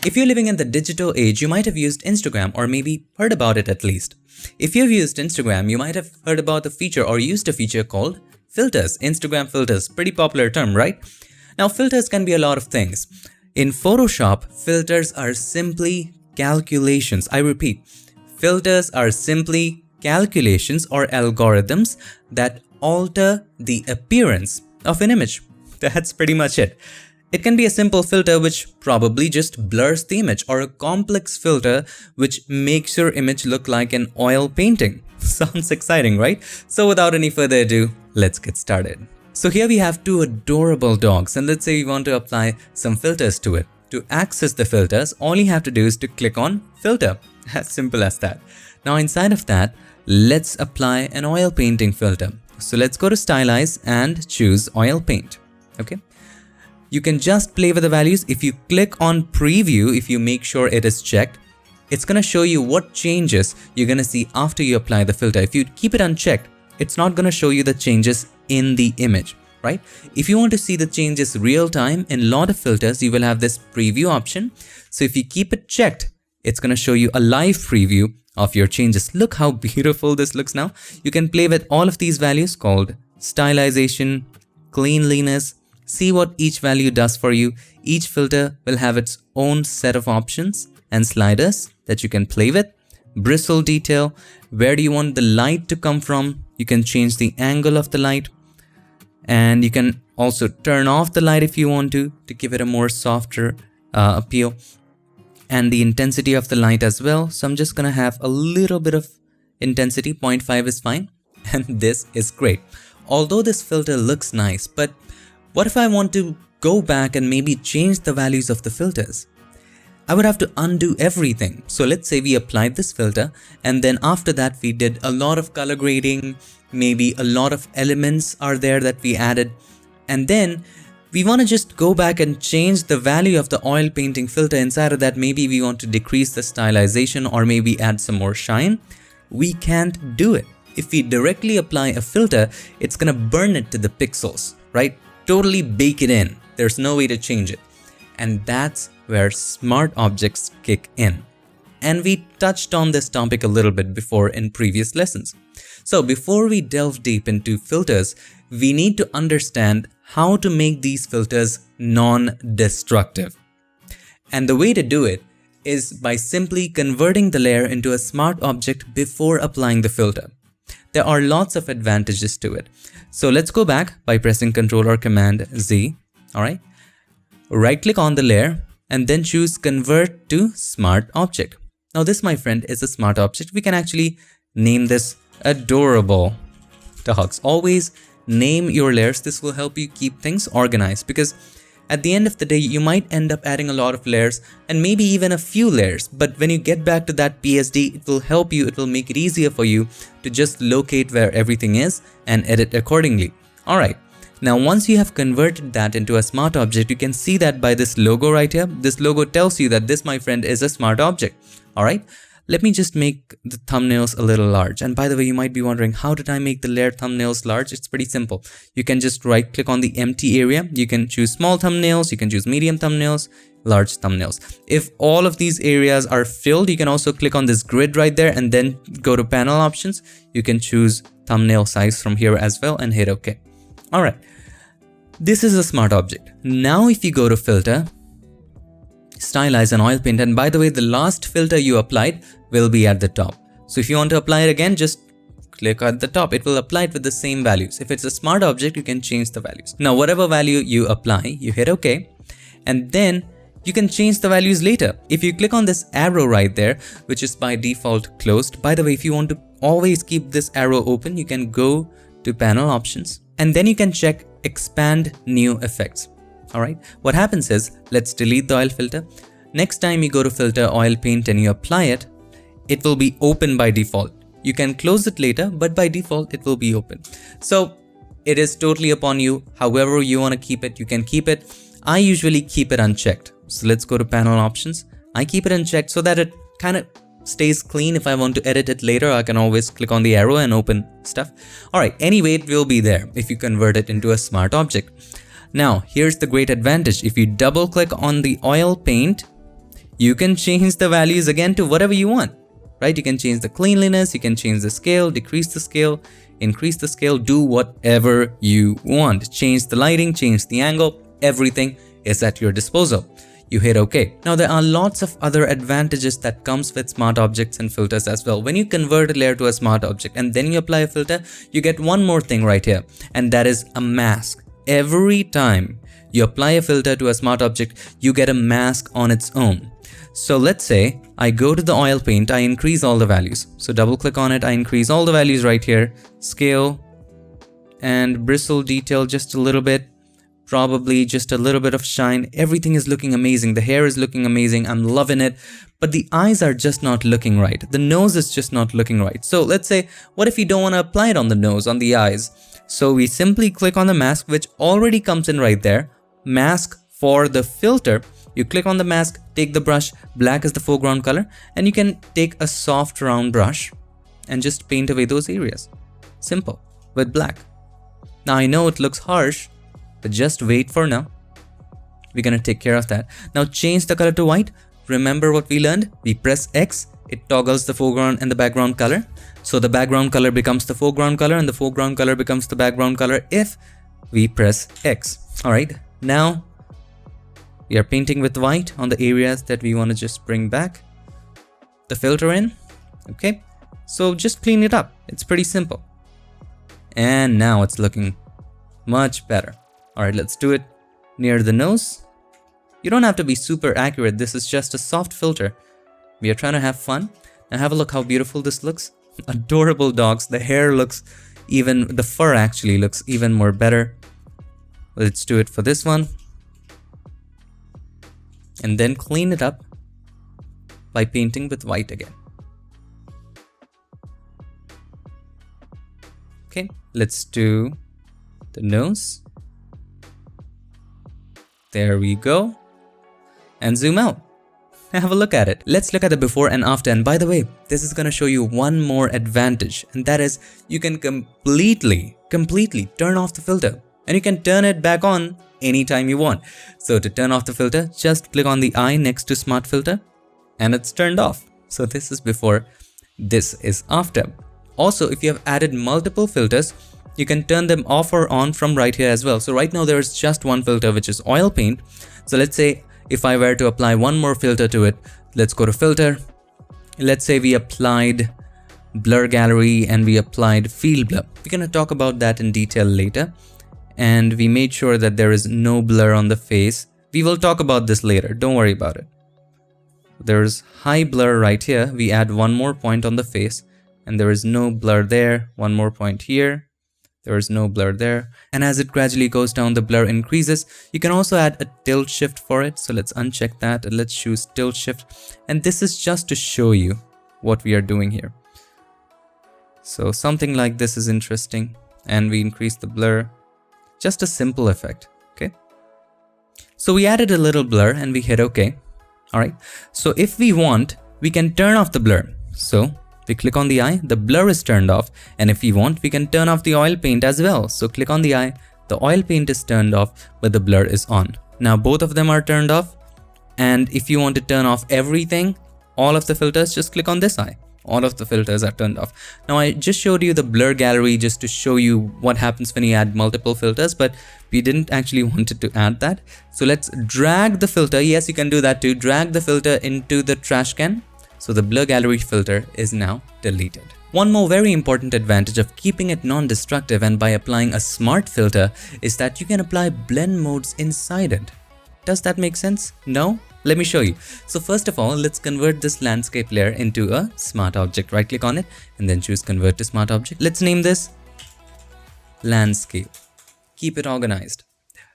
If you're living in the digital age, you might have used Instagram or maybe heard about it at least. If you've used Instagram, you might have heard about the feature or used a feature called filters. Instagram filters, pretty popular term, right? Now, filters can be a lot of things. In Photoshop, filters are simply calculations. I repeat, filters are simply calculations or algorithms that alter the appearance of an image. That's pretty much it. It can be a simple filter which probably just blurs the image, or a complex filter which makes your image look like an oil painting. Sounds exciting, right? So without any further ado, let's get started. So here we have two adorable dogs, and let's say we want to apply some filters to it. To access the filters, all you have to do is to click on filter. As simple as that. Now inside of that, let's apply an oil painting filter. So let's go to stylize and choose oil paint. Okay. You can just play with the values. If you click on preview, if you make sure it is checked, it's going to show you what changes you're going to see after you apply the filter. If you keep it unchecked, it's not going to show you the changes in the image, right? If you want to see the changes real time, in a lot of filters, you will have this preview option. So if you keep it checked, it's going to show you a live preview of your changes. Look how beautiful this looks now. You can play with all of these values called stylization, cleanliness. See what each value does for you. Each filter will have its own set of options and sliders that you can play with. Bristle detail, where do you want the light to come from? You can change the angle of the light, and you can also turn off the light if you want to give it a more softer appeal, and the intensity of the light as well. So I'm just gonna have a little bit of intensity, 0.5 is fine, and this is great. Although this filter looks nice, but what if I want to go back and maybe change the values of the filters? I would have to undo everything. So let's say we applied this filter, and then after that we did a lot of color grading, maybe a lot of elements are there that we added, and then we want to just go back and change the value of the oil painting filter. Inside of that, maybe we want to decrease the stylization or maybe add some more shine. We can't do it. If we directly apply a filter, it's gonna burn it to the pixels, right? Totally bake it in. There's no way to change it. And that's where smart objects kick in. And we touched on this topic a little bit before in previous lessons. So before we delve deep into filters, we need to understand how to make these filters non-destructive. And the way to do it is by simply converting the layer into a smart object before applying the filter. There are lots of advantages to it. So let's go back by pressing Ctrl or Command Z. All right. Right click on the layer and then choose Convert to Smart Object. Now this, my friend, is a smart object. We can actually name this adorable dogs. Always name your layers. This will help you keep things organized, because at the end of the day, you might end up adding a lot of layers and maybe even a few layers. But when you get back to that PSD, it will help you. It will make it easier for you to just locate where everything is and edit accordingly. All right. Now, once you have converted that into a smart object, you can see that by this logo right here. This logo tells you that this, my friend, is a smart object. All right. Let me just make the thumbnails a little large. And by the way, you might be wondering, how did I make the layer thumbnails large? It's pretty simple. You can just right click on the empty area. You can choose small thumbnails. You can choose medium thumbnails, large thumbnails. If all of these areas are filled, you can also click on this grid right there and then go to panel options. You can choose thumbnail size from here as well and hit OK. All right. This is a smart object. Now, if you go to filter, stylize and oil paint, and by the way, the last filter you applied will be at the top. So if you want to apply it again, just click at the top. It will apply it with the same values. If it's a smart object, you can change the values. Now, whatever value you apply, you hit OK, and then you can change the values later. If you click on this arrow right there, which is by default closed. By the way, if you want to always keep this arrow open, you can go to panel options, and then you can check expand new effects. All right. What happens is, let's delete the oil filter. Next time you go to filter oil paint and you apply it, it will be open by default. You can close it later, but by default, it will be open. So it is totally upon you. However you want to keep it, you can keep it. I usually keep it unchecked. So let's go to panel options. I keep it unchecked so that it kind of stays clean. If I want to edit it later, I can always click on the arrow and open stuff. Alright, anyway, it will be there if you convert it into a smart object. Now, here's the great advantage. If you double click on the oil paint, you can change the values again to whatever you want, right? You can change the cleanliness, you can change the scale, decrease the scale, increase the scale, do whatever you want. Change the lighting, change the angle, everything is at your disposal. You hit OK. Now there are lots of other advantages that comes with smart objects and filters as well. When you convert a layer to a smart object and then you apply a filter, you get one more thing right here, and that is a mask. Every time you apply a filter to a smart object, you get a mask on its own. So let's say I go to the oil paint, I increase all the values. So double click on it, I increase all the values right here. Scale and bristle detail just a little bit. Probably just a little bit of shine. Everything is looking amazing. The hair is looking amazing. I'm loving it. But the eyes are just not looking right. The nose is just not looking right. So let's say, what if you don't want to apply it on the nose, on the eyes? So we simply click on the mask, which already comes in right there. Mask for the filter. You click on the mask, take the brush, black is the foreground color, and you can take a soft round brush and just paint away those areas. Simple, with black. Now I know it looks harsh, but just wait for now. We're gonna take care of that. Now change the color to white. Remember what we learned? We press X, it toggles the foreground and the background color. So the background color becomes the foreground color and the foreground color becomes the background color if we press X. Alright, now we are painting with white on the areas that we want to just bring back the filter in. Okay, so just clean it up. It's pretty simple. And now it's looking much better. Alright, let's do it near the nose. You don't have to be super accurate. This is just a soft filter. We are trying to have fun. Now have a look how beautiful this looks. Adorable dogs. The hair looks even, the fur actually looks even more better. Let's do it for this one. And then clean it up by painting with white again. Okay, let's do the nose. There we go. And zoom out. Have a look at it. Let's look at the before and after. And by the way, this is going to show you one more advantage. And that is you can completely turn off the filter. And you can turn it back on anytime you want. So to turn off the filter, just click on the eye next to smart filter. And it's turned off. So this is before, this is after. Also, if you have added multiple filters, you can turn them off or on from right here as well. So right now there is just one filter, which is oil paint. So let's say if I were to apply one more filter to it, let's go to filter. Let's say we applied blur gallery and we applied field blur. We're going to talk about that in detail later. And we made sure that there is no blur on the face. We will talk about this later. Don't worry about it. There's high blur right here. We add one more point on the face and there is no blur there. One more point here. There is no blur there. And as it gradually goes down, the blur increases. You can also add a tilt shift for it. So let's uncheck that and let's choose tilt shift. And this is just to show you what we are doing here. So something like this is interesting. And we increase the blur. Just a simple effect. Okay. So we added a little blur and we hit OK. Alright. So if we want, we can turn off the blur. So we click on the eye, the blur is turned off, and if we want, we can turn off the oil paint as well. So click on the eye, the oil paint is turned off, but the blur is on. Now both of them are turned off, and if you want to turn off everything, all of the filters, just click on this eye. All of the filters are turned off. Now I just showed you the blur gallery just to show you what happens when you add multiple filters, but we didn't actually wanted to add that. So let's drag the filter. Yes, you can do that too. Drag the filter into the trash can. So the blur gallery filter is now deleted. One more very important advantage of keeping it non-destructive and by applying a smart filter is that you can apply blend modes inside it. Does that make sense? No? Let me show you. So first of all, let's convert this landscape layer into a smart object. Right click on it and then choose convert to smart object. Let's name this landscape. Keep it organized.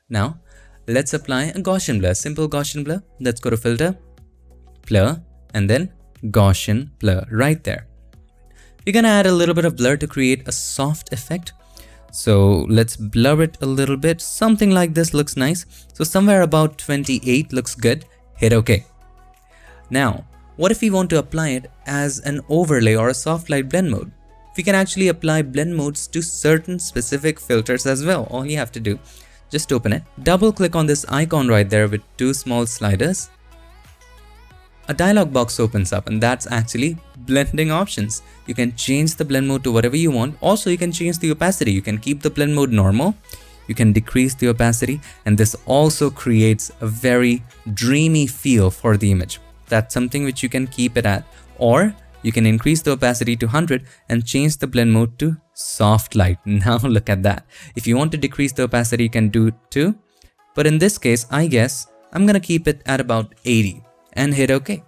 Now let's apply a Gaussian blur, simple Gaussian blur. Let's go to filter, blur, and then Gaussian blur right there. We're gonna add a little bit of blur to create a soft effect. So let's blur it a little bit. Something like this looks nice. So somewhere about 28 looks good. Hit OK. Now What if we want to apply it as an overlay or a soft light blend mode? We can actually apply blend modes to certain specific filters as well. All you have to do, just open it, double click on this icon right there with two small sliders. A dialog box opens up, and that's actually blending options. You can change the blend mode to whatever you want. Also, you can change the opacity. You can keep the blend mode normal. You can decrease the opacity, and this also creates a very dreamy feel for the image. That's something which you can keep it at, or you can increase the opacity to 100 and change the blend mode to soft light. Now look at that. If you want to decrease the opacity, you can do it too. But in this case, I guess I'm gonna keep it at about 80 and hit OK.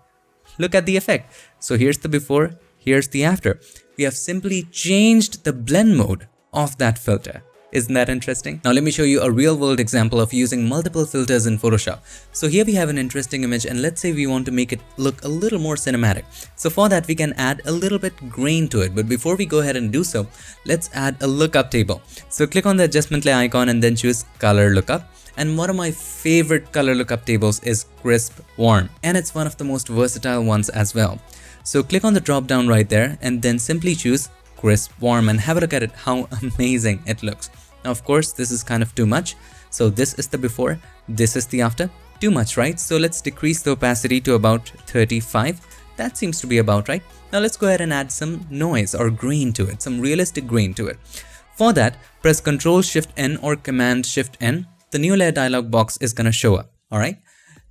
Look at the effect. So here's the before, here's the after. We have simply changed the blend mode of that filter. Isn't that interesting? Now let me show you a real world example of using multiple filters in Photoshop. So here we have an interesting image, and let's say we want to make it look a little more cinematic. So for that, we can add a little bit grain to it. But before we go ahead and do so, let's add a lookup table. So click on the adjustment layer icon and then choose color lookup. And one of my favorite color lookup tables is crisp warm, and it's one of the most versatile ones as well. So click on the drop down right there and then simply choose crisp warm and have a look at it, how amazing it looks. Now of course this is kind of too much, so this is the before, this is the after. Too much, right? So let's decrease the opacity to about 35. That seems to be about right. Now let's go ahead and add some noise or grain to it, some realistic grain to it. For that, press Ctrl+Shift+N or Command+Shift+N. The new layer dialog box is gonna show up. Alright,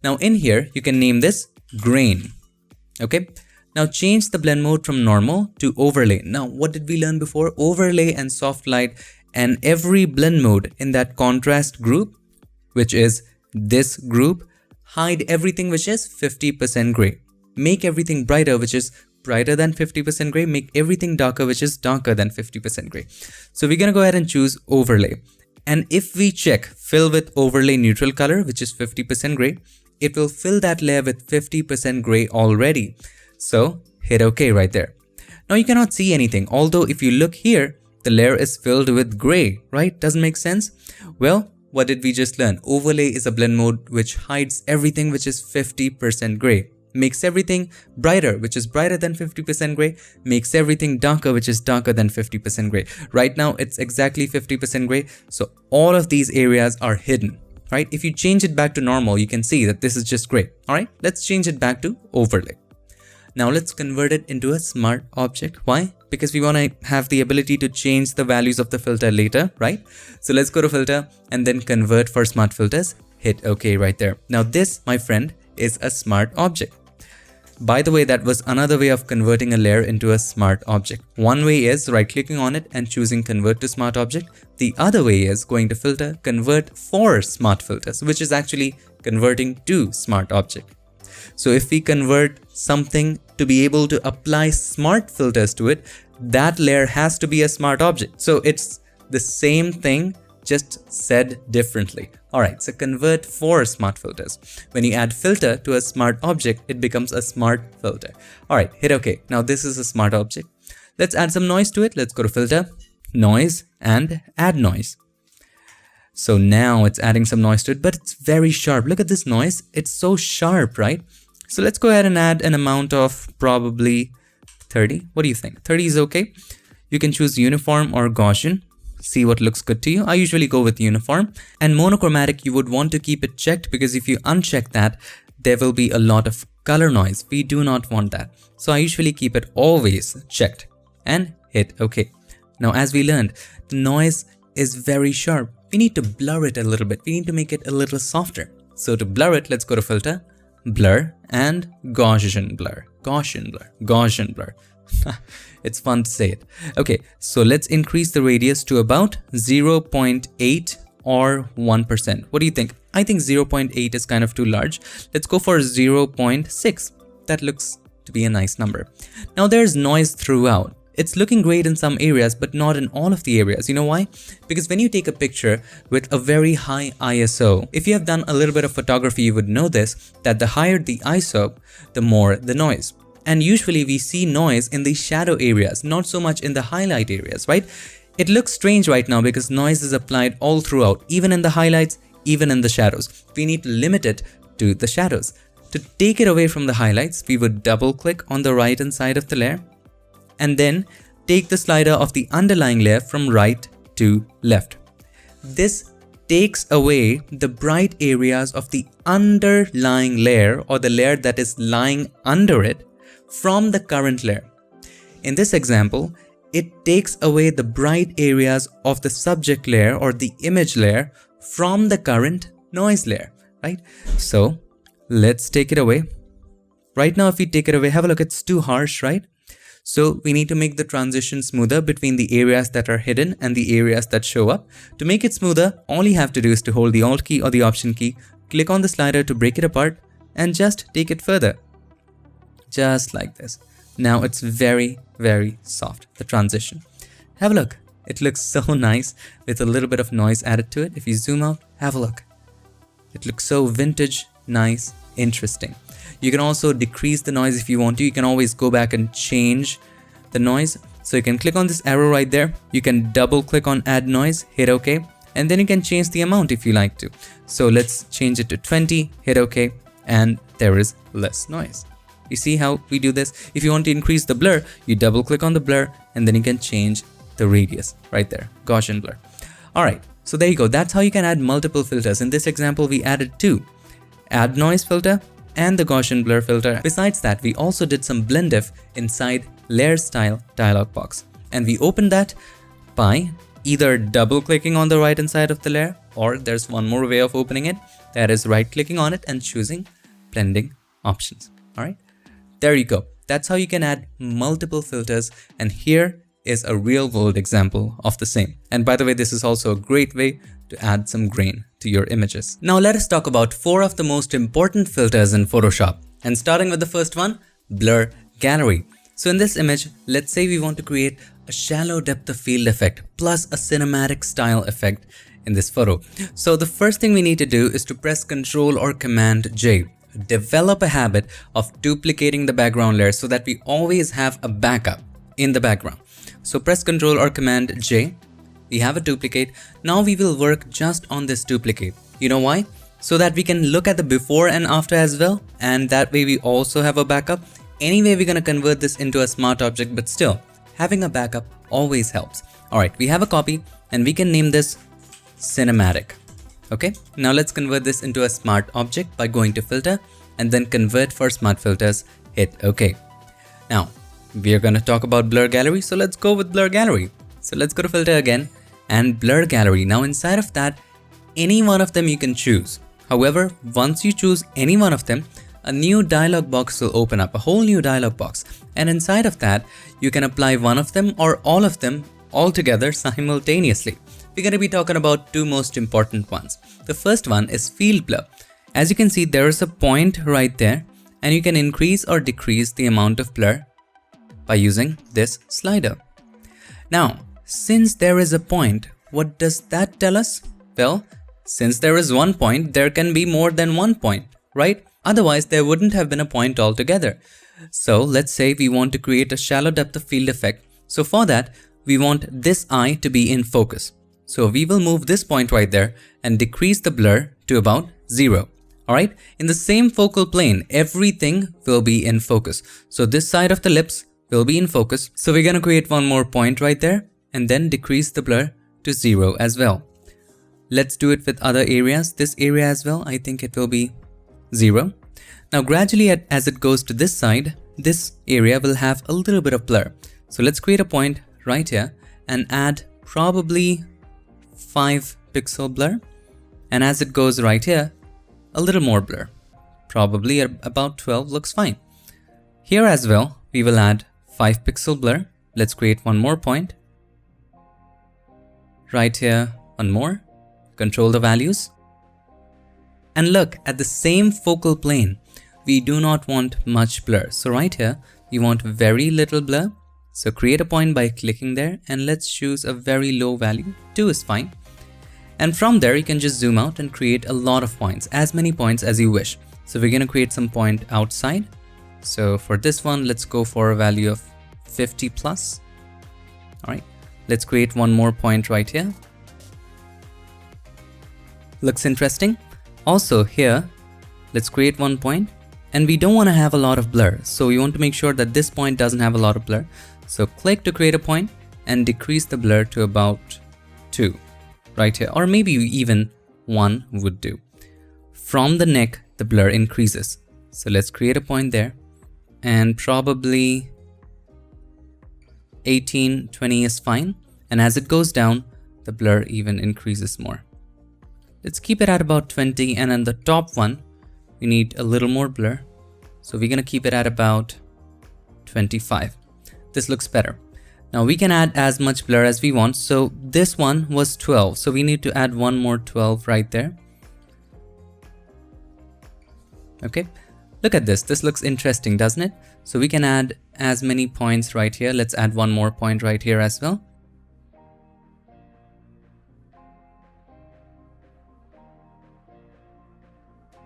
now in here you can name this grain. Okay, now change the blend mode from normal to overlay. Now what did we learn before? Overlay and soft light, and every blend mode in that contrast group, which is this group, hide everything which is 50% gray. Make everything brighter, which is brighter than 50% gray. Make everything darker, which is darker than 50% gray. So we're gonna go ahead and choose overlay. And if we check fill with overlay neutral color, which is 50% gray, it will fill that layer with 50% gray already. So hit OK right there. Now you cannot see anything, although if you look here, the layer is filled with gray, right? Doesn't make sense? Well, what did we just learn? Overlay is a blend mode which hides everything which is 50% gray. Makes everything brighter, which is brighter than 50% gray. Makes everything darker, which is darker than 50% gray. Right now, it's exactly 50% gray. So all of these areas are hidden, right? If you change it back to normal, you can see that this is just gray. All right, let's change it back to overlay. Now let's convert it into a smart object. Why? Because we want to have the ability to change the values of the filter later, right? So let's go to filter and then convert for smart filters. Hit OK right there. Now this, my friend, is a smart object. By the way, that was another way of converting a layer into a smart object. One way is right-clicking on it and choosing convert to smart object. The other way is going to filter, convert for smart filters, which is actually converting to smart object. So if we convert something to be able to apply smart filters to it, that layer has to be a smart object. So it's the same thing, just said differently. Alright, so convert for smart filters. When you add filter to a smart object, it becomes a smart filter. Alright, hit OK. Now this is a smart object. Let's add some noise to it. Let's go to filter, noise, and add noise. So now it's adding some noise to it, but it's very sharp. Look at this noise. It's so sharp, right? So let's go ahead and add an amount of probably 30. What do you think? 30 is okay. You can choose uniform or Gaussian. See what looks good to you. I usually go with uniform. And monochromatic, you would want to keep it checked, because if you uncheck that, there will be a lot of color noise. We do not want that. So I usually keep it always checked and hit OK. Now, as we learned, the noise is very sharp. We need to blur it a little bit. We need to make it a little softer. So to blur it, let's go to filter, blur, and Gaussian blur. Gaussian blur. Gaussian blur. It's fun to say it. Okay, so let's increase the radius to about 0.8 or 1%. What do you think? I think 0.8 is kind of too large. Let's go for 0.6. That looks to be a nice number. Now there's noise throughout. It's looking great in some areas, but not in all of the areas. You know why? Because when you take a picture with a very high ISO, if you have done a little bit of photography, you would know this, that the higher the ISO, the more the noise. And usually we see noise in the shadow areas, not so much in the highlight areas, right? It looks strange right now because noise is applied all throughout, even in the highlights, even in the shadows. We need to limit it to the shadows. To take it away from the highlights, we would double click on the right hand side of the layer and then take the slider of the underlying layer from right to left. This takes away the bright areas of the underlying layer or the layer that is lying under it from the current layer. In this example, it takes away the bright areas of the subject layer or the image layer from the current noise layer, right? So let's take it away. Right now, if we take it away, have a look, it's too harsh, right? So we need to make the transition smoother between the areas that are hidden and the areas that show up. To make it smoother, all you have to do is to hold the Alt key or the Option key, click on the slider to break it apart, and just take it further. Just like this. Now it's very, very soft, the transition. Have a look. It looks so nice with a little bit of noise added to it. If you zoom out, have a look. It looks so vintage, nice, interesting. You can also decrease the noise if you want to. You can always go back and change the noise. So you can click on this arrow right there. You can double click on add noise, hit OK, and then you can change the amount if you like to. So let's change it to 20, hit OK, and there is less noise. You see how we do this? If you want to increase the blur, you double click on the blur and then you can change the radius right there, Gaussian blur. All right, so there you go. That's how you can add multiple filters. In this example, we added two, add noise filter and the Gaussian blur filter. Besides that, we also did some blend if inside layer style dialog box. And we opened that by either double clicking on the right hand side of the layer, or there's one more way of opening it, that is right clicking on it and choosing blending options. All right. There you go. That's how you can add multiple filters, and here is a real world example of the same. And by the way, this is also a great way to add some grain to your images. Now let us talk about 4 of the most important filters in Photoshop. And starting with the first one, blur gallery. So in this image, let's say we want to create a shallow depth of field effect plus a cinematic style effect in this photo. So the first thing we need to do is to press Ctrl or Command J. Develop a habit of duplicating the background layer so that we always have a backup in the background. So press Ctrl or Command J. We have a duplicate. Now we will work just on this duplicate. You know why? So that we can look at the before and after as well, and that way we also have a backup. Anyway, we're going to convert this into a smart object, but still having a backup always helps. All right, we have a copy and we can name this cinematic. Okay, now let's convert this into a smart object by going to filter and then convert for smart filters, hit OK. Now we are going to talk about blur gallery, so let's go with blur gallery. So let's go to filter again and blur gallery. Now inside of that, any one of them you can choose. However, once you choose any one of them, a new dialog box will open up, a whole new dialog box. And inside of that, you can apply one of them or all of them all together simultaneously. We're going to be talking about 2 most important ones. The first one is field blur. As you can see, there is a point right there, and you can increase or decrease the amount of blur by using this slider. Now, since there is a point, what does that tell us? Well, since there is one point, there can be more than one point, right? Otherwise, there wouldn't have been a point altogether. So let's say we want to create a shallow depth of field effect. So for that, we want this eye to be in focus. So we will move this point right there and decrease the blur to about 0. Alright, in the same focal plane, everything will be in focus. So this side of the lips will be in focus. So we're going to create one more point right there and then decrease the blur to 0 as well. Let's do it with other areas. This area as well, I think it will be 0. Now gradually as it goes to this side, this area will have a little bit of blur. So let's create a point right here and add probably 5 pixel blur, and as it goes right here, a little more blur, probably about 12 looks fine. Here as well, we will add 5 pixel blur. Let's create one more point. Right here, one more, control the values. And look, at the same focal plane, we do not want much blur. So right here, we want very little blur. So create a point by clicking there and let's choose a very low value. 2 is fine. And from there, you can just zoom out and create a lot of points, as many points as you wish. So we're going to create some point outside. So for this one, let's go for a value of 50 plus. All right, let's create one more point right here. Looks interesting. Also here, let's create one point and we don't want to have a lot of blur. So we want to make sure that this point doesn't have a lot of blur. So click to create a point and decrease the blur to about 2 right here, or maybe even 1 would do. From the neck, the blur increases. So let's create a point there, and probably 18, 20 is fine. And as it goes down, the blur even increases more. Let's keep it at about 20, and on the top one, we need a little more blur. So we're gonna keep it at about 25. This looks better. Now we can add as much blur as we want. So this one was 12. So we need to add one more 12 right there. Okay, look at this. This looks interesting, doesn't it? So we can add as many points right here. Let's add one more point right here as well.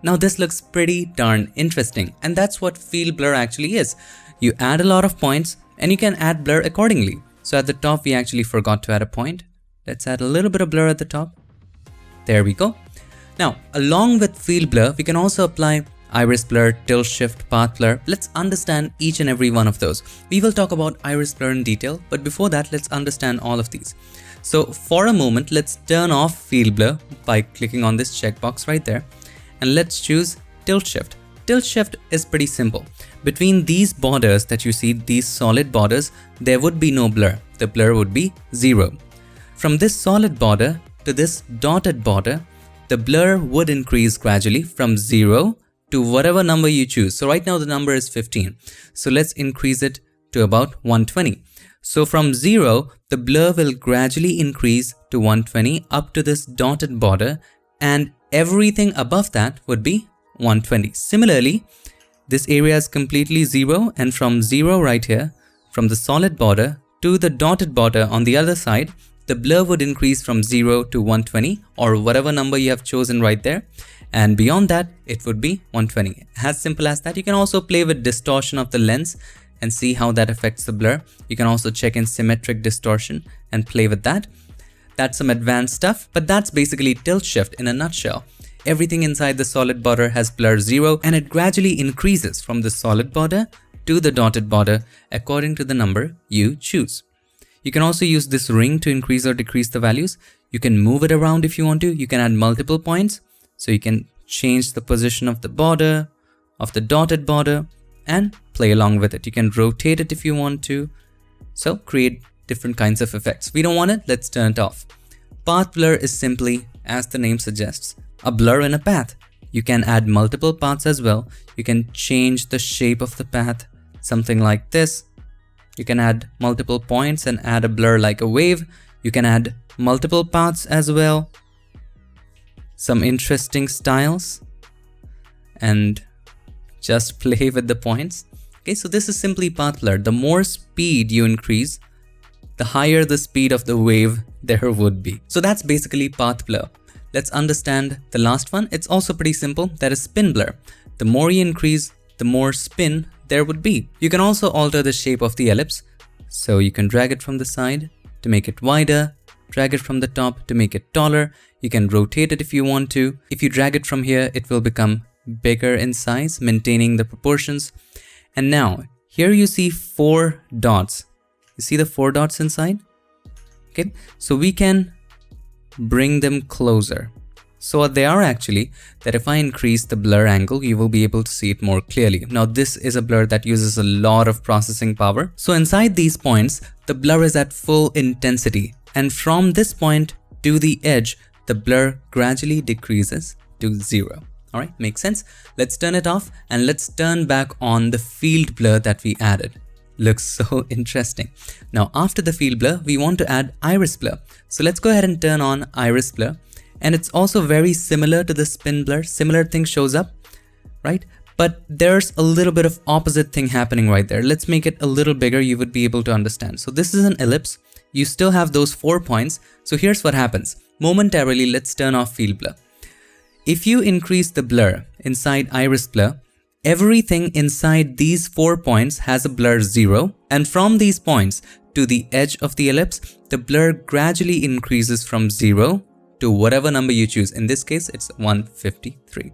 Now this looks pretty darn interesting, and that's what field blur actually is. You add a lot of points and you can add blur accordingly. So at the top, we actually forgot to add a point. Let's add a little bit of blur at the top. There we go. Now, along with field blur, we can also apply iris blur, tilt shift, path blur. Let's understand each and every one of those. We will talk about iris blur in detail, but before that, let's understand all of these. So for a moment, let's turn off field blur by clicking on this checkbox right there. And let's choose tilt shift. Tilt shift is pretty simple. Between these borders that you see, these solid borders, there would be no blur. The blur would be 0. From this solid border to this dotted border, the blur would increase gradually from 0 to whatever number you choose. So right now the number is 15. So let's increase it to about 120. So from 0, the blur will gradually increase to 120 up to this dotted border, and everything above that would be 120. Similarly, this area is completely 0, and from 0 right here, from the solid border to the dotted border on the other side, the blur would increase from 0 to 120 or whatever number you have chosen right there. And beyond that, it would be 120. As simple as that. You can also play with distortion of the lens and see how that affects the blur. You can also check in symmetric distortion and play with that. That's some advanced stuff, but that's basically tilt shift in a nutshell. Everything inside the solid border has blur 0, and it gradually increases from the solid border to the dotted border according to the number you choose. You can also use this ring to increase or decrease the values. You can move it around if you want to. You can add multiple points. So you can change the position of the border, of the dotted border, and play along with it. You can rotate it if you want to. So create different kinds of effects. We don't want it, let's turn it off. Path blur is simply, as the name suggests, a blur in a path. You can add multiple paths as well. You can change the shape of the path, something like this. You can add multiple points and add a blur like a wave. You can add multiple paths as well. Some interesting styles, and just play with the points. Okay, so this is simply path blur. The more speed you increase, the higher the speed of the wave there would be. So that's basically path blur. Let's understand the last one. It's also pretty simple. That is spin blur. The more you increase, the more spin there would be. You can also alter the shape of the ellipse. So you can drag it from the side to make it wider, drag it from the top to make it taller. You can rotate it if you want to. If you drag it from here, it will become bigger in size, maintaining the proportions. And now here you see 4 dots. You see the 4 dots inside? Okay, so we can bring them closer. So what they are actually, that if I increase the blur angle, you will be able to see it more clearly. Now this is a blur that uses a lot of processing power. So inside these points, the blur is at full intensity. And from this point to the edge, the blur gradually decreases to 0. All right, makes sense? Let's turn it off and let's turn back on the field blur that we added. Looks so interesting. Now after the field blur, we want to add iris blur. So let's go ahead and turn on iris blur. And it's also very similar to the spin blur. Similar thing shows up, right? But there's a little bit of opposite thing happening right there. Let's make it a little bigger. You would be able to understand. So this is an ellipse. You still have those 4 points. So here's what happens. Momentarily, let's turn off field blur. If you increase the blur inside iris blur, everything inside these 4 points has a blur 0. And from these points to the edge of the ellipse, the blur gradually increases from 0 to whatever number you choose. In this case, it's 153.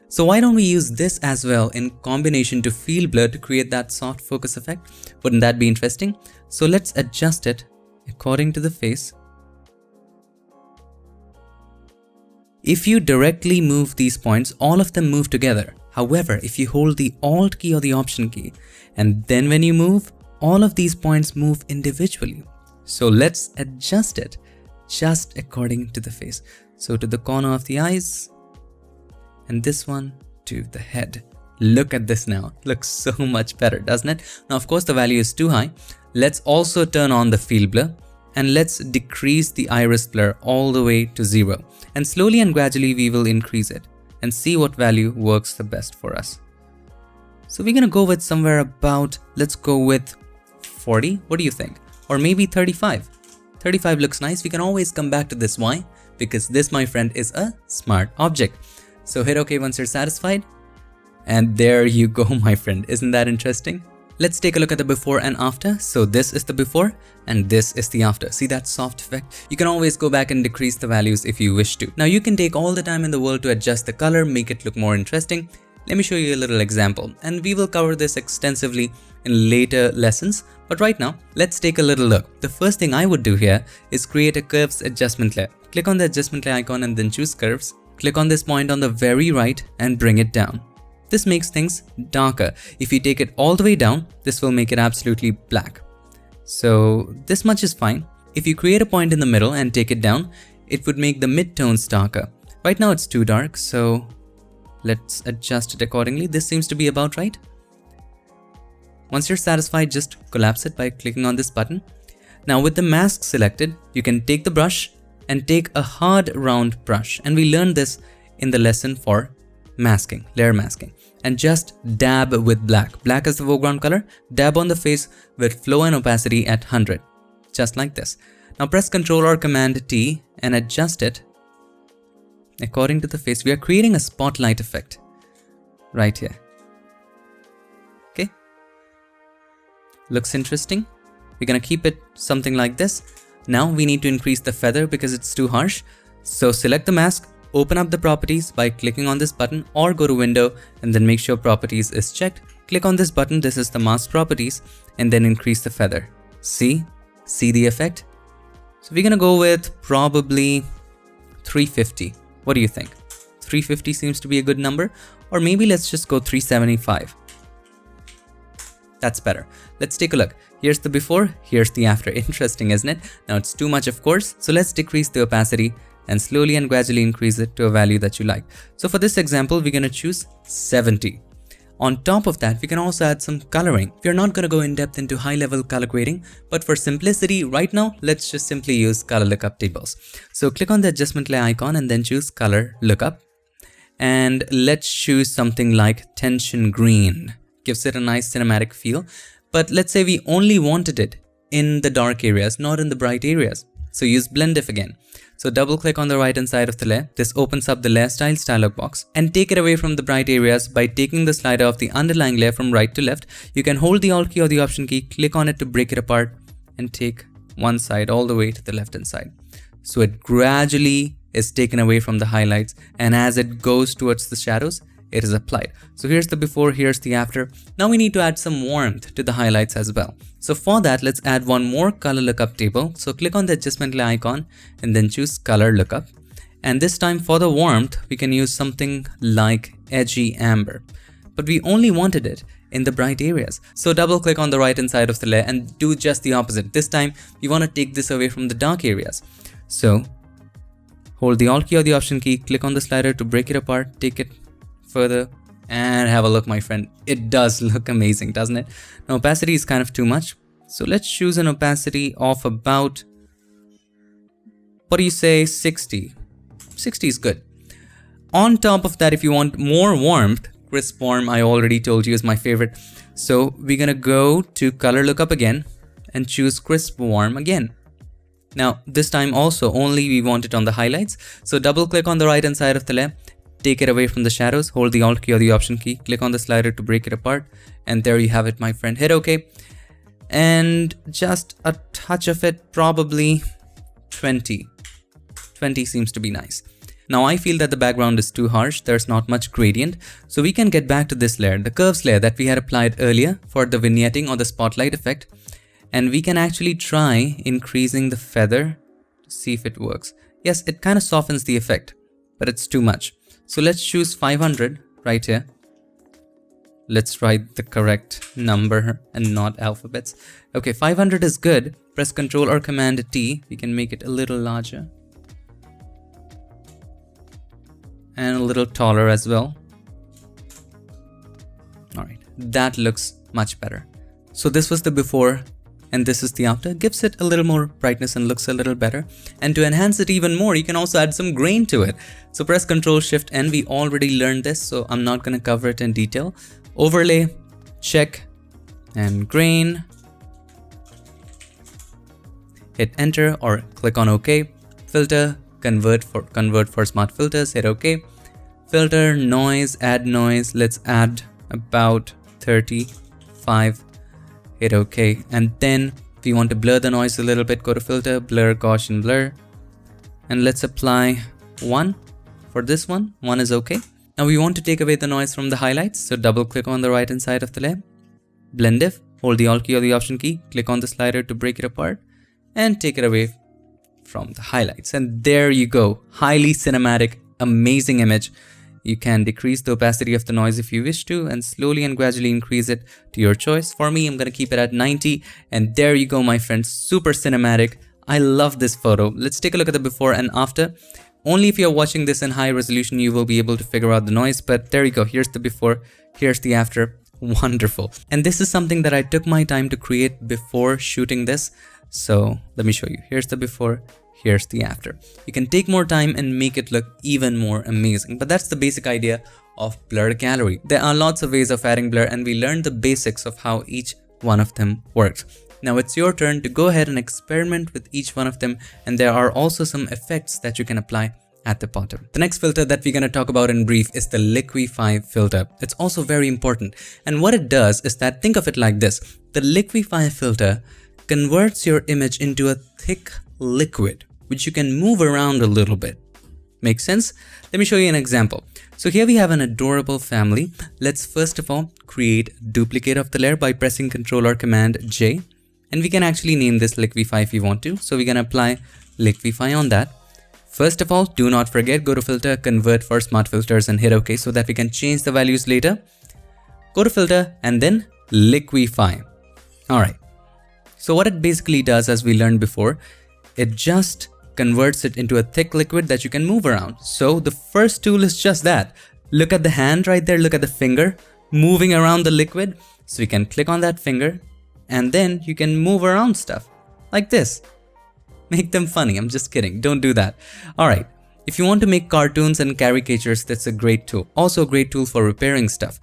So why don't we use this as well in combination to field blur to create that soft focus effect? Wouldn't that be interesting? So let's adjust it according to the face. If you directly move these points, all of them move together. However, if you hold the Alt key or the Option key, and then when you move, all of these points move individually. So let's adjust it just according to the face. So to the corner of the eyes, and this one to the head. Look at this now. Looks so much better, doesn't it? Now, of course, the value is too high. Let's also turn on the field blur, and let's decrease the iris blur all the way to 0. And slowly and gradually we will increase it and see what value works the best for us. So we're gonna go with somewhere about, let's go with 40. What do you think? Or maybe 35. 35 looks nice. We can always come back to this. Why? Because this, my friend, is a smart object. So hit OK once you're satisfied. And there you go, my friend. Isn't that interesting? Let's take a look at the before and after. So this is the before and this is the after. See that soft effect? You can always go back and decrease the values if you wish to. Now you can take all the time in the world to adjust the color, make it look more interesting. Let me show you a little example, and we will cover this extensively in later lessons. But right now, let's take a little look. The first thing I would do here is create a curves adjustment layer. Click on the adjustment layer icon and then choose curves. Click on this point on the very right and bring it down. This makes things darker. If you take it all the way down, this will make it absolutely black. So this much is fine. If you create a point in the middle and take it down, it would make the midtones darker. Right now it's too dark, so let's adjust it accordingly. This seems to be about right. Once you're satisfied, just collapse it by clicking on this button. Now with the mask selected, you can take the brush and take a hard round brush. And we learned this in the lesson for masking, layer masking. And just dab with black. Black is the foreground color. Dab on the face with flow and opacity at 100. Just like this. Now press Ctrl or Command T and adjust it according to the face. We are creating a spotlight effect right here. Okay. Looks interesting. We're gonna keep it something like this. Now we need to increase the feather because it's too harsh. So select the mask, open up the properties by clicking on this button, or go to window and then make sure properties is checked. Click on this button, this is the mask properties, and then increase the feather. See the effect? So we're gonna go with probably 350. What do you think? 350 seems to be a good number, or maybe let's just go 375. That's better. Let's take a look. Here's the before, here's the after. Interesting, isn't it? Now it's too much, of course. So let's decrease the opacity and slowly and gradually increase it to a value that you like. So for this example, we're gonna choose 70. On top of that, we can also add some coloring. We're not gonna go in depth into high level color grading, but for simplicity right now, let's just simply use color lookup tables. So click on the adjustment layer icon and then choose color lookup. And let's choose something like tension green. Gives it a nice cinematic feel. But let's say we only wanted it in the dark areas, not in the bright areas. So use blend if again. So double click on the right hand side of the layer. This opens up the layer styles dialog box, and take it away from the bright areas by taking the slider of the underlying layer from right to left. You can hold the Alt key or the Option key, click on it to break it apart, and take one side all the way to the left hand side. So it gradually is taken away from the highlights, and as it goes towards the shadows, it is applied. So here's the before, here's the after. Now we need to add some warmth to the highlights as well. So for that, let's add one more color lookup table. So click on the adjustment layer icon and then choose color lookup. And this time for the warmth, we can use something like edgy amber, but we only wanted it in the bright areas. So double click on the right hand side of the layer and do just the opposite. This time we want to take this away from the dark areas. So hold the Alt key or the Option key, click on the slider to break it apart, take it further, and have a look, my friend. It does look amazing, doesn't it? Now opacity is kind of too much, so let's choose an opacity of about, what do you say, 60. 60 is good. On top of that, if you want more warmth, crisp warm, I already told you, is my favorite. So we're gonna go to color lookup again and choose crisp warm again. Now this time also only we want it on the highlights. So double click on the right hand side of the layer, take it away from the shadows, hold the Alt key or the Option key, click on the slider to break it apart, and there you have it, my friend. Hit OK. And just a touch of it, probably 20. 20 seems to be nice. Now I feel that the background is too harsh, there's not much gradient, so we can get back to this layer, the curves layer that we had applied earlier for the vignetting or the spotlight effect, and we can actually try increasing the feather to see if it works. Yes, it kind of softens the effect, but it's too much. So let's choose 500 right here. Let's write the correct number and not alphabets. Okay, 500 is good. Press Ctrl or Command T. We can make it a little larger. And a little taller as well. Alright, that looks much better. So this was the before and this is the after. Gives it a little more brightness and looks a little better. And to enhance it even more, you can also add some grain to it. So press Ctrl Shift N. We already learned this, so I'm not going to cover it in detail. Overlay, check, and grain. Hit enter or click on OK. Filter, convert for smart filters, hit OK. Filter, noise, add noise. Let's add about 35. Hit OK. And then if you want to blur the noise a little bit, go to filter, blur, Gaussian blur. And let's apply 1 for this one. 1 is OK. Now we want to take away the noise from the highlights. So double click on the right hand side of the layer. Blend if, hold the Alt key or the Option key, click on the slider to break it apart and take it away from the highlights. And there you go. Highly cinematic, amazing image. You can decrease the opacity of the noise if you wish to and slowly and gradually increase it to your choice. For me, I'm going to keep it at 90. And there you go, my friends. Super cinematic. I love this photo. Let's take a look at the before and after. Only if you're watching this in high resolution, you will be able to figure out the noise. But there you go. Here's the before. Here's the after. Wonderful. And this is something that I took my time to create before shooting this. So let me show you. Here's the before. Here's the after. You can take more time and make it look even more amazing. But that's the basic idea of blur gallery. There are lots of ways of adding blur and we learned the basics of how each one of them works. Now it's your turn to go ahead and experiment with each one of them, and there are also some effects that you can apply at the bottom. The next filter that we're going to talk about in brief is the liquify filter. It's also very important, and what it does is that, think of it like this. The liquify filter converts your image into a thick liquid which you can move around a little bit. Make sense? Let me show you an example. So here we have an adorable family. Let's first of all create a duplicate of the layer by pressing Ctrl or Command J. And we can actually name this liquify if you want to. So we're going to apply liquify on that. First of all, do not forget, go to filter, convert for smart filters and hit OK so that we can change the values later. Go to filter and then liquify. Alright. So what it basically does, as we learned before, it just converts it into a thick liquid that you can move around. So the first tool is just that. Look at the hand right there. Look at the finger moving around the liquid. So you can click on that finger. And then you can move around stuff like this. Make them funny. I'm just kidding. Don't do that. Alright. If you want to make cartoons and caricatures, that's a great tool. Also a great tool for repairing stuff.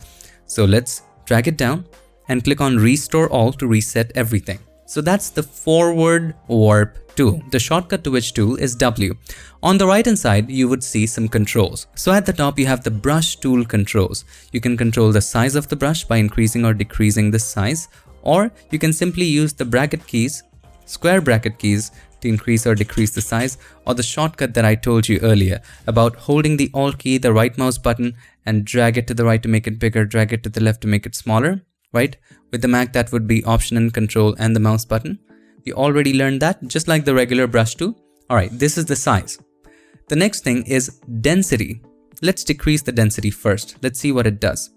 So let's drag it down and click on Restore All to reset everything. So that's the forward warp tool. The shortcut to which tool is W. On the right hand side, you would see some controls. So at the top, you have the brush tool controls. You can control the size of the brush by increasing or decreasing the size. Or you can simply use the bracket keys, square bracket keys, to increase or decrease the size, or the shortcut that I told you earlier about holding the Alt key, the right mouse button, and drag it to the right to make it bigger, drag it to the left to make it smaller, right? With the Mac, that would be Option and Control and the mouse button. We already learned that, just like the regular brush tool. Alright, this is the size. The next thing is density. Let's decrease the density first. Let's see what it does.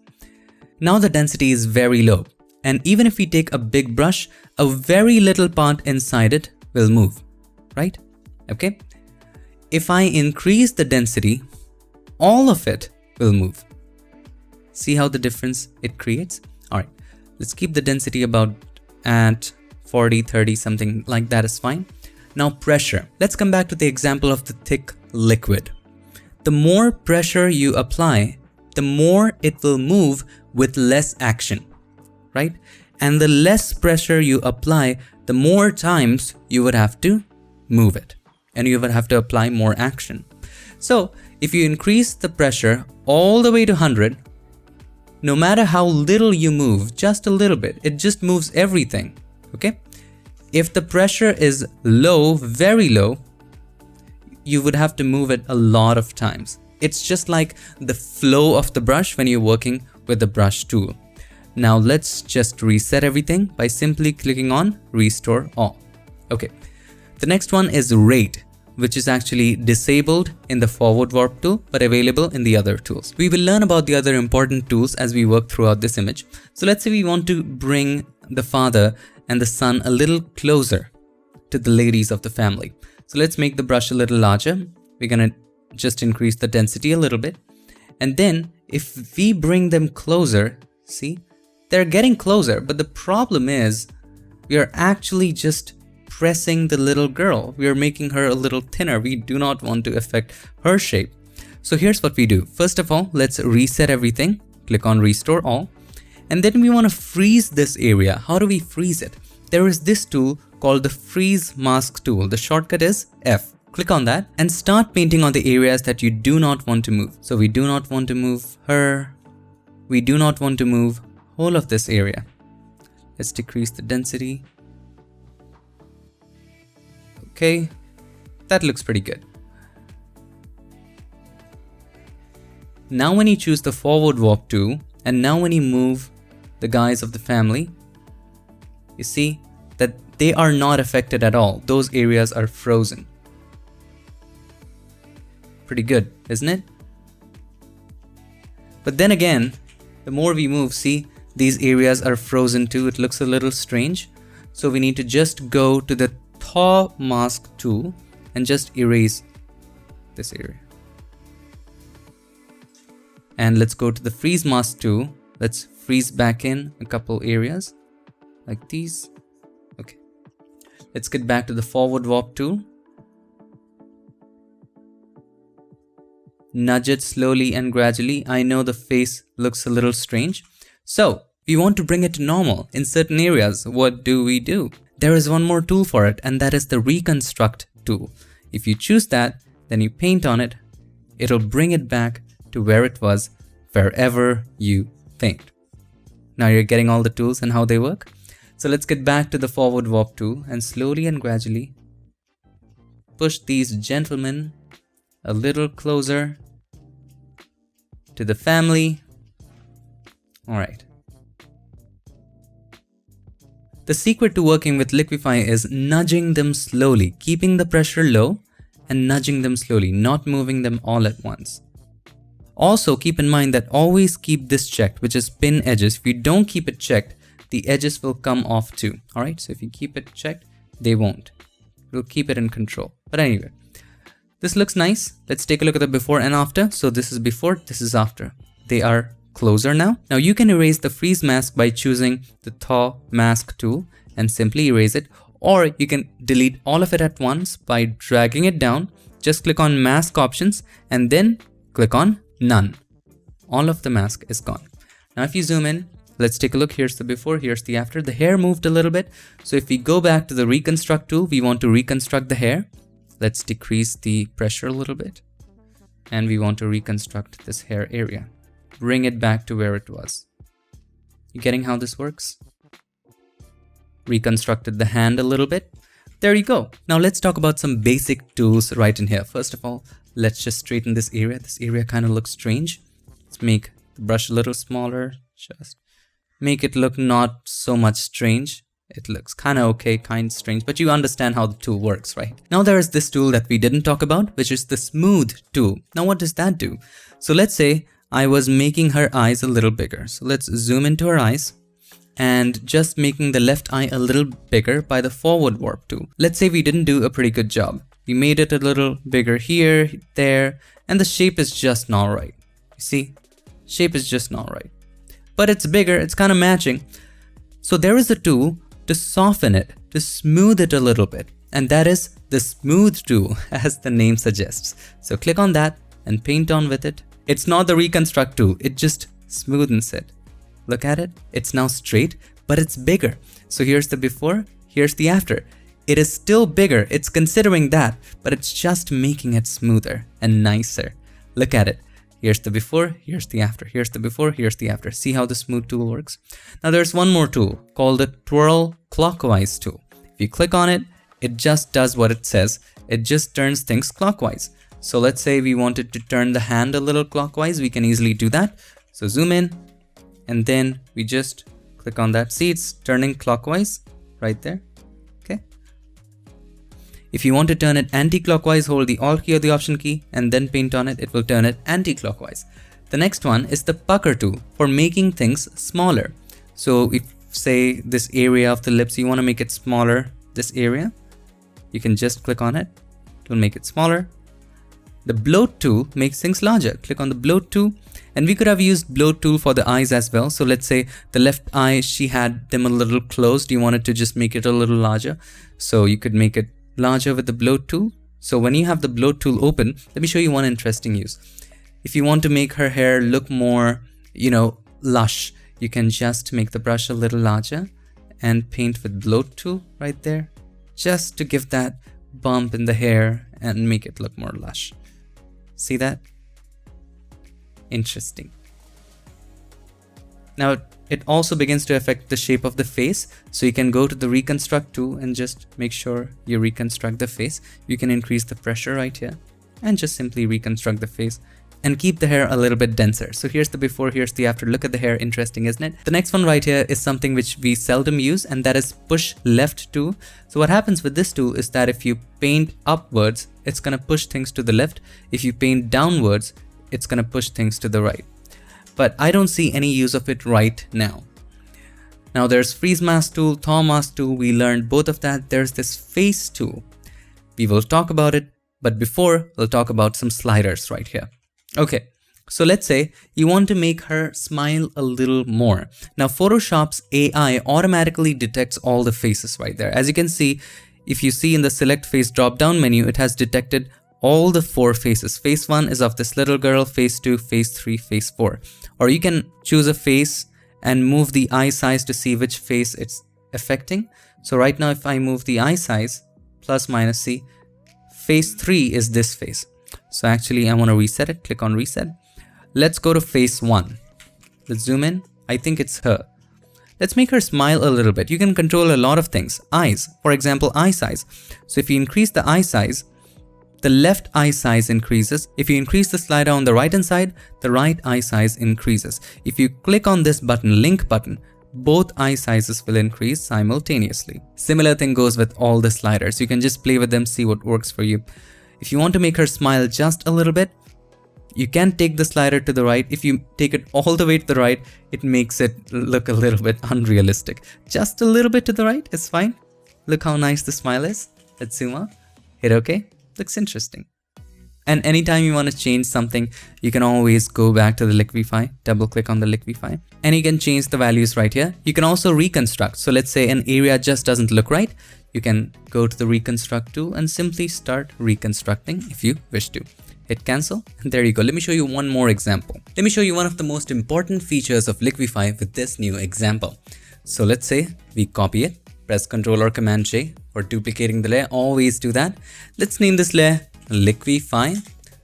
Now the density is very low. And even if we take a big brush, a very little part inside it will move, right? Okay. If I increase the density, all of it will move. See how the difference it creates? All right, let's keep the density about at 40, 30, something like that is fine. Now pressure. Let's come back to the example of the thick liquid. The more pressure you apply, the more it will move with less action. Right? And the less pressure you apply, the more times you would have to move it and you would have to apply more action. So if you increase the pressure all the way to 100, no matter how little you move, just a little bit, it just moves everything. Okay. If the pressure is low, very low, you would have to move it a lot of times. It's just like the flow of the brush when you're working with the brush tool. Now let's just reset everything by simply clicking on Restore All. Okay, the next one is Rate, which is actually disabled in the forward warp tool but available in the other tools. We will learn about the other important tools as we work throughout this image. So let's say we want to bring the father and the son a little closer to the ladies of the family. So let's make the brush a little larger. We're gonna just increase the density a little bit. And then if we bring them closer, see, they're getting closer, but the problem is we are actually just pressing the little girl. We are making her a little thinner. We do not want to affect her shape. So here's what we do. First of all, let's reset everything. Click on Restore All. And then we want to freeze this area. How do we freeze it? There is this tool called the Freeze Mask tool. The shortcut is F. Click on that and start painting on the areas that you do not want to move. So we do not want to move her. We do not want to move whole of this area. Let's decrease the density. Okay, that looks pretty good. Now when you choose the forward warp tool, and now when you move the guys of the family, you see that they are not affected at all. Those areas are frozen. Pretty good, isn't it? But then again, the more we move, see, these areas are frozen too. It looks a little strange. So we need to just go to the Thaw Mask tool and just erase this area. And let's go to the Freeze Mask tool. Let's freeze back in a couple areas like these. Okay. Let's get back to the forward warp tool. Nudge it slowly and gradually. I know the face looks a little strange. So we want to bring it to normal in certain areas. What do? There is one more tool for it, and that is the Reconstruct tool. If you choose that, then you paint on it. It'll bring it back to where it was wherever you paint. Now you're getting all the tools and how they work. So let's get back to the forward warp tool and slowly and gradually push these gentlemen a little closer to the family. All right. The secret to working with Liquify is nudging them slowly, keeping the pressure low and nudging them slowly, not moving them all at once. Also keep in mind that always keep this checked, which is pin edges. If you don't keep it checked, the edges will come off too. All right, so if you keep it checked, they won't. We'll keep it in control. But anyway, this looks nice. Let's take a look at the before and after. So this is before, this is after. They are closer now. Now you can erase the freeze mask by choosing the Thaw Mask tool and simply erase it, or you can delete all of it at once by dragging it down. Just click on Mask Options and then click on None. All of the mask is gone. Now if you zoom in, let's take a look. Here's the before, here's the after. The hair moved a little bit. So if we go back to the Reconstruct tool, we want to reconstruct the hair. Let's decrease the pressure a little bit. And we want to reconstruct this hair area. Bring it back to where it was. You getting how this works? Reconstructed the hand a little bit. There you go. Now let's talk about some basic tools right in here. First of all, let's just straighten this area. This area kind of looks strange. Let's make the brush a little smaller. Just make it look not so much strange. It looks kind of okay, kind of strange, but you understand how the tool works, right? Now there is this tool that we didn't talk about, which is the Smooth tool. Now what does that do? So let's say I was making her eyes a little bigger. So let's zoom into her eyes and just making the left eye a little bigger by the forward warp tool. Let's say we didn't do a pretty good job. We made it a little bigger here, there, and the shape is just not right. You see, shape is just not right. But it's bigger, it's kind of matching. So there is a tool to soften it, to smooth it a little bit. And that is the Smooth tool, as the name suggests. So click on that and paint on with it. It's not the Reconstruct tool, it just smoothens it. Look at it, it's now straight, but it's bigger. So here's the before, here's the after. It is still bigger, it's considering that, but it's just making it smoother and nicer. Look at it. Here's the before, here's the after, here's the before, here's the after. See how the Smooth tool works? Now there's one more tool called the Twirl Clockwise tool. If you click on it, it just does what it says. it just turns things clockwise. So let's say we wanted to turn the hand a little clockwise, we can easily do that. So zoom in, and then we just click on that. See, it's turning clockwise right there. Okay. If you want to turn it anti-clockwise, hold the Alt key or the Option key and then paint on it, it will turn it anti-clockwise. The next one is the pucker tool for making things smaller. So if say this area of the lips, you want to make it smaller, this area, you can just click on it. It will make it smaller. The bloat tool makes things larger. Click on the bloat tool, and we could have used bloat tool for the eyes as well. So let's say the left eye, she had them a little closed. You wanted to just make it a little larger. So you could make it larger with the bloat tool. So when you have the bloat tool open, let me show you one interesting use. If you want to make her hair look more, lush, you can just make the brush a little larger and paint with bloat tool right there, just to give that bump in the hair and make it look more lush. See that? Interesting. Now it also begins to affect the shape of the face. So you can go to the reconstruct tool and just make sure you reconstruct the face. You can increase the pressure right here and just simply reconstruct the face and keep the hair a little bit denser. So here's the before, here's the after. Look at the hair, interesting, isn't it? The next one right here is something which we seldom use, and that is push left tool. So what happens with this tool is that if you paint upwards, it's gonna push things to the left. If you paint downwards, it's gonna push things to the right. But I don't see any use of it right now. Now there's freeze mask tool, thaw mask tool. We learned both of that. There's this face tool. We will talk about it, but before we'll talk about some sliders right here. Okay, so let's say you want to make her smile a little more. Now Photoshop's AI automatically detects all the faces right there. As you can see, if you see in the select face drop down menu, it has detected all the 4 faces. Face 1 is of this little girl, face 2, face 3, face 4. Or you can choose a face and move the eye size to see which face it's affecting. So right now if I move the eye size, plus minus C, face 3 is this face. So actually I want to reset it, click on reset. Let's go to face 1. Let's zoom in. I think it's her. Let's make her smile a little bit. You can control a lot of things. Eyes, for example, eye size. So if you increase the eye size, the left eye size increases. If you increase the slider on the right hand side, the right eye size increases. If you click on this button, link button, both eye sizes will increase simultaneously. Similar thing goes with all the sliders. You can just play with them, see what works for you. If you want to make her smile just a little bit, you can take the slider to the right. If you take it all the way to the right, it makes it look a little bit unrealistic. Just a little bit to the right is fine. Look how nice the smile is. Let's zoom out. Hit OK. Looks interesting. And anytime you want to change something, you can always go back to the liquify, double click on the liquify, and you can change the values right here. You can also reconstruct. So let's say an area just doesn't look right. You can go to the reconstruct tool and simply start reconstructing if you wish to. Hit cancel, and there you go. Let me show you one more example. Let me show you one of the most important features of liquify with this new example. So let's say we copy it, press Ctrl or Command J for duplicating the layer. Always do that. Let's name this layer liquify.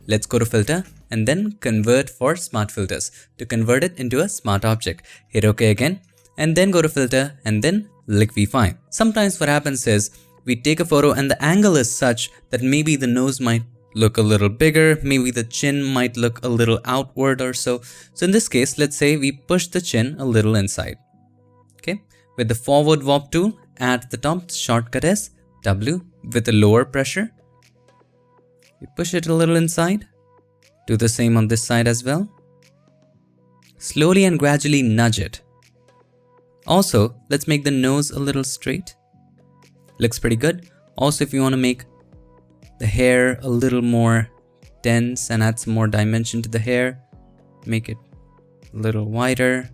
Let's go to filter and then convert for smart filters to convert it into a smart object. Hit OK again, and then go to filter and then liquify. Sometimes what happens is we take a photo and the angle is such that maybe the nose might look a little bigger, maybe the chin might look a little outward or so. So in this case, let's say we push the chin a little inside. Okay, with the forward warp tool, at the top, the shortcut is W with a lower pressure. You push it a little inside. Do the same on this side as well. Slowly and gradually nudge it. Also, let's make the nose a little straight. Looks pretty good. Also, if you want to make the hair a little more dense and add some more dimension to the hair, make it a little wider.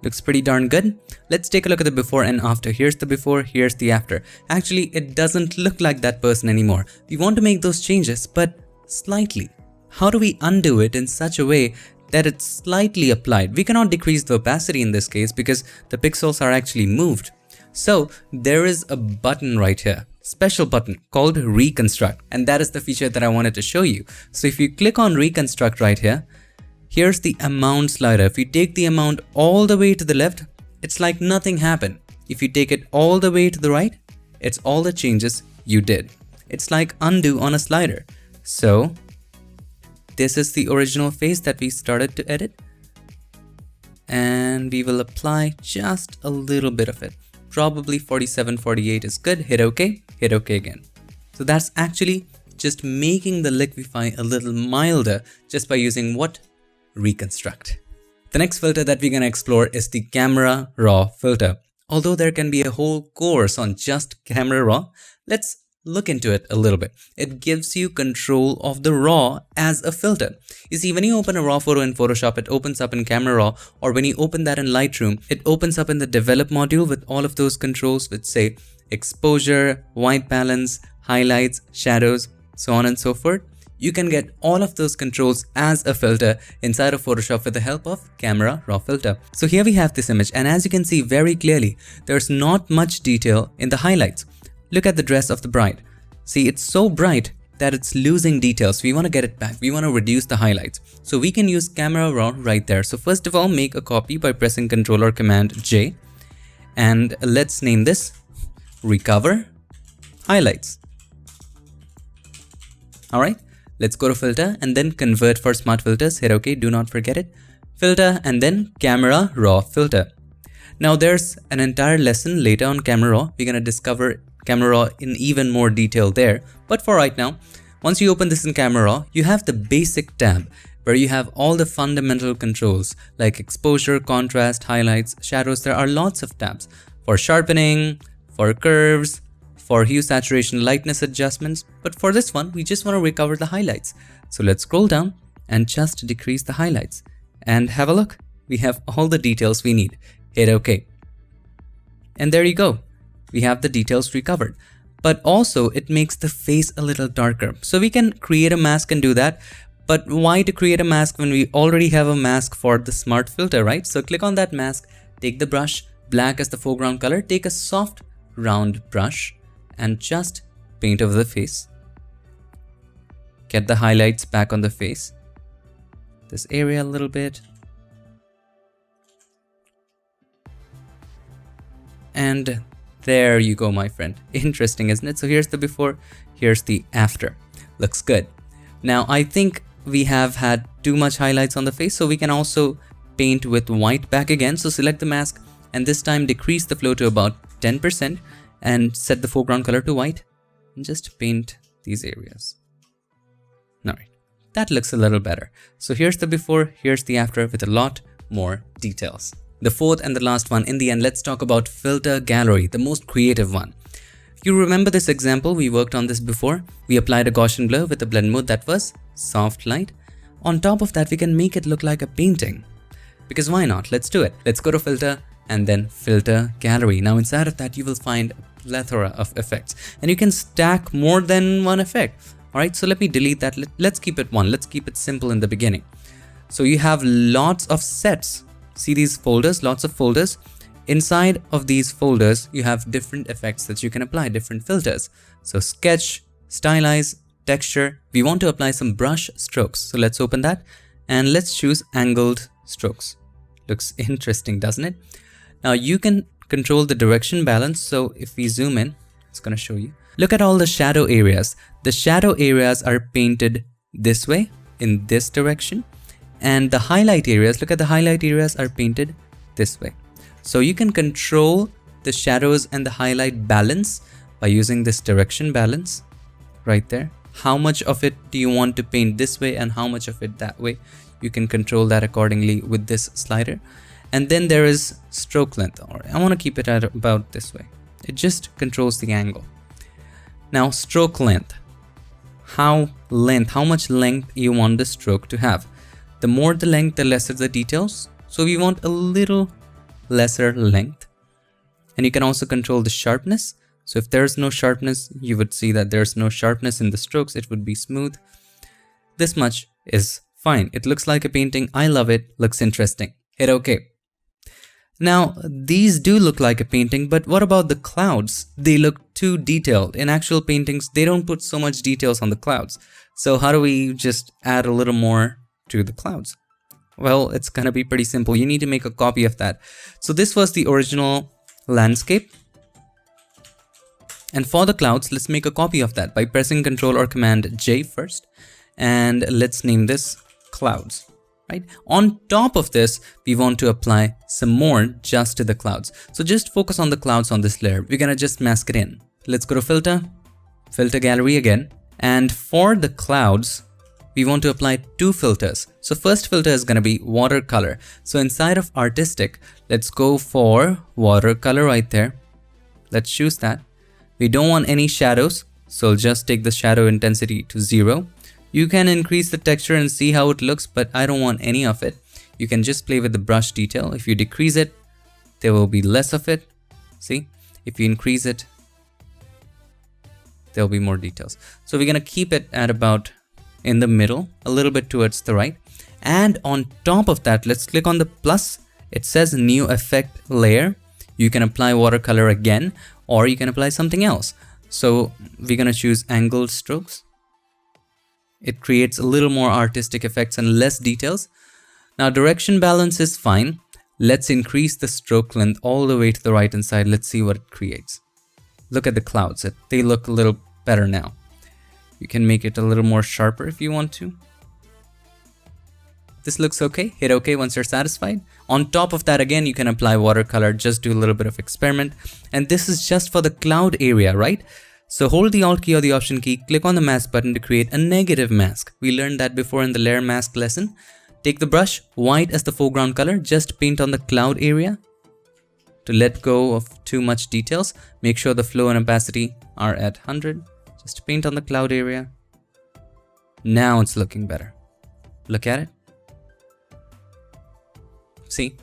Looks pretty darn good. Let's take a look at the before and after. Here's the before, here's the after. Actually, it doesn't look like that person anymore. We want to make those changes, but slightly. How do we undo it in such a way that it's slightly applied? We cannot decrease the opacity in this case because the pixels are actually moved. So there is a button right here, special button called reconstruct, and that is the feature that I wanted to show you. So if you click on reconstruct right here, here's the amount slider. If you take the amount all the way to the left, it's like nothing happened. If you take it all the way to the right, it's all the changes you did. It's like undo on a slider. So this is the original face that we started to edit. And we will apply just a little bit of it. Probably 47, 48 is good. Hit OK again. So that's actually just making the liquify a little milder just by using what? Reconstruct. The next filter that we're going to explore is the camera raw filter. Although there can be a whole course on just camera raw, let's look into it a little bit. It gives you control of the raw as a filter. You see, when you open a raw photo in Photoshop, it opens up in camera raw, or when you open that in Lightroom, it opens up in the develop module with all of those controls which say exposure, white balance, highlights, shadows, so on and so forth. You can get all of those controls as a filter inside of Photoshop with the help of camera raw filter. So here we have this image, and as you can see very clearly, there's not much detail in the highlights. Look at the dress of the bride. See, it's so bright that it's losing details. We want to get it back. We want to reduce the highlights. So we can use camera raw right there. So first of all, make a copy by pressing Ctrl or Command J. And let's name this recover highlights. All right, let's go to filter and then convert for smart filters. Hit OK, do not forget it. Filter and then camera raw filter. Now there's an entire lesson later on camera raw. We're going to discover camera raw in even more detail there. But for right now, once you open this in camera raw, you have the basic tab where you have all the fundamental controls like exposure, contrast, highlights, shadows. There are lots of tabs for sharpening, for curves, for hue, saturation, lightness adjustments. But for this one, we just want to recover the highlights. So let's scroll down and just decrease the highlights and have a look. We have all the details we need. Hit OK. And there you go. We have the details recovered. But also it makes the face a little darker. So we can create a mask and do that. But why to create a mask when we already have a mask for the smart filter, right? So click on that mask, take the brush, black as the foreground color, take a soft round brush and just paint over the face. Get the highlights back on the face. This area a little bit. And there you go, my friend. Interesting, isn't it? So here's the before, here's the after. Looks good. Now I think we have had too much highlights on the face, so we can also paint with white back again. So select the mask and this time decrease the flow to about 10% and set the foreground color to white and just paint these areas. Alright, that looks a little better. So here's the before, here's the after with a lot more details. The fourth and the last one in the end, let's talk about filter gallery, the most creative one. If you remember this example, we worked on this before. We applied a Gaussian blur with a blend mode that was soft light. On top of that, we can make it look like a painting. Because why not? Let's do it. Let's go to filter and then filter gallery. Now inside of that, you will find a plethora of effects and you can stack more than one effect. All right, so let me delete that. Let's keep it one. Let's keep it simple in the beginning. So you have lots of sets. See these folders, lots of folders. Inside of these folders, you have different effects that you can apply, different filters. So sketch, stylize, texture. We want to apply some brush strokes. So let's open that and let's choose angled strokes. Looks interesting, doesn't it? Now you can control the direction balance. So if we zoom in, it's going to show you. Look at all the shadow areas. The shadow areas are painted this way in this direction. And the highlight areas, look at the highlight areas are painted this way. So you can control the shadows and the highlight balance by using this direction balance right there. How much of it do you want to paint this way and how much of it that way? You can control that accordingly with this slider. And then there is stroke length. Or I want to keep it at about this way. It just controls the angle. Now stroke length. How much length you want the stroke to have. The more the length, the lesser the details. So we want a little lesser length. And you can also control the sharpness. So if there's no sharpness, you would see that there's no sharpness in the strokes. It would be smooth. This much is fine. It looks like a painting. I love it. Looks interesting. Hit OK. Now, these do look like a painting, but what about the clouds? They look too detailed. In actual paintings, they don't put so much details on the clouds. So how do we just add a little more to the clouds? Well, it's gonna be pretty simple. You need to make a copy of that. So this was the original landscape. And for the clouds, let's make a copy of that by pressing Ctrl or Command J first. And let's name this clouds, right? On top of this, we want to apply some more just to the clouds. So just focus on the clouds on this layer. We're gonna just mask it in. Let's go to filter, filter gallery again. And for the clouds, we want to apply two filters. So first filter is gonna be watercolor. So inside of artistic, let's go for watercolor right there. Let's choose that. We don't want any shadows, so just take the shadow intensity to 0. You can increase the texture and see how it looks, but I don't want any of it. You can just play with the brush detail. If you decrease it, there will be less of it. See, if you increase it, there will be more details. So we're gonna keep it at about in the middle, a little bit towards the right. And on top of that, let's click on the plus. It says new effect layer. You can apply watercolor again, or you can apply something else. So we're gonna choose angled strokes. It creates a little more artistic effects and less details. Now direction balance is fine. Let's increase the stroke length all the way to the right hand side. Let's see what it creates. Look at the clouds. They look a little better now. You can make it a little more sharper if you want to. This looks okay. Hit OK once you're satisfied. On top of that, again, you can apply watercolor. Just do a little bit of experiment. And this is just for the cloud area, right? So hold the Alt key or the Option key, click on the mask button to create a negative mask. We learned that before in the layer mask lesson. Take the brush, white as the foreground color, just paint on the cloud area. To let go of too much details, make sure the flow and opacity are at 100. Just paint on the cloud area. Now it's looking better. Look at it. See?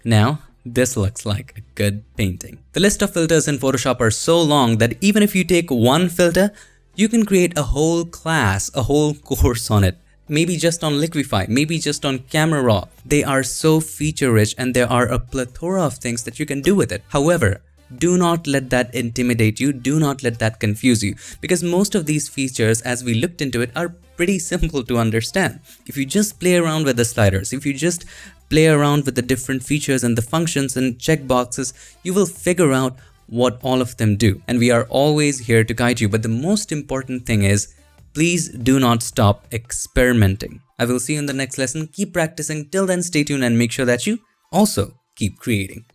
Now, this looks like a good painting. The list of filters in Photoshop are so long that even if you take one filter, you can create a whole class, a whole course on it. Maybe just on Liquify, maybe just on Camera Raw. They are so feature rich and there are a plethora of things that you can do with it. However, do not let that intimidate you. Do not let that confuse you, because most of these features, as we looked into it, are pretty simple to understand. If you just play around with the sliders, if you just play around with the different features and the functions and checkboxes, you will figure out what all of them do. And we are always here to guide you. But the most important thing is, please do not stop experimenting. I will see you in the next lesson. Keep practicing. Till then, stay tuned and make sure that you also keep creating.